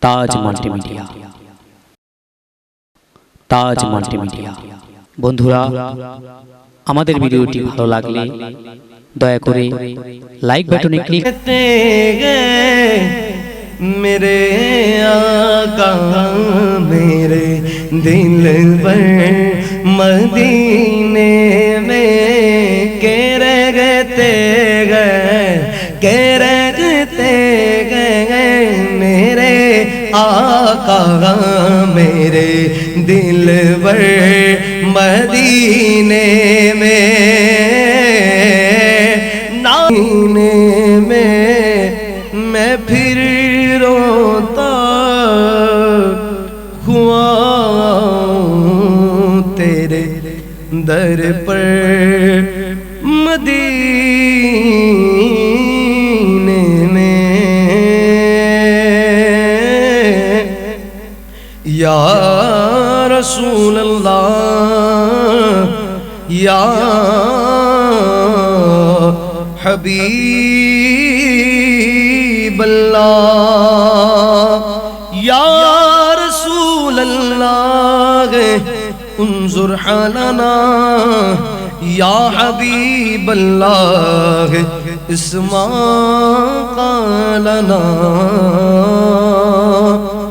তাজ multimedia. তাজ multimedia. বন্ধুরা, আমাদের ভিডিওটি ভালো লাগলে দয়া করে লাইক বাটনে ক্লিক करते गए मेरे आका मेरे दिल पर मदीने में के रहते गए मेरे आका मेरे दिल पर मदीने में मैं फिर रोता हुआ तेरे दर पर मदीने में। या रसूल अल्लाह या हबीब अल्लाह या रसूल अल्लाह उन्जुर हालना या हबीब अल्लाह इस्मा कालना।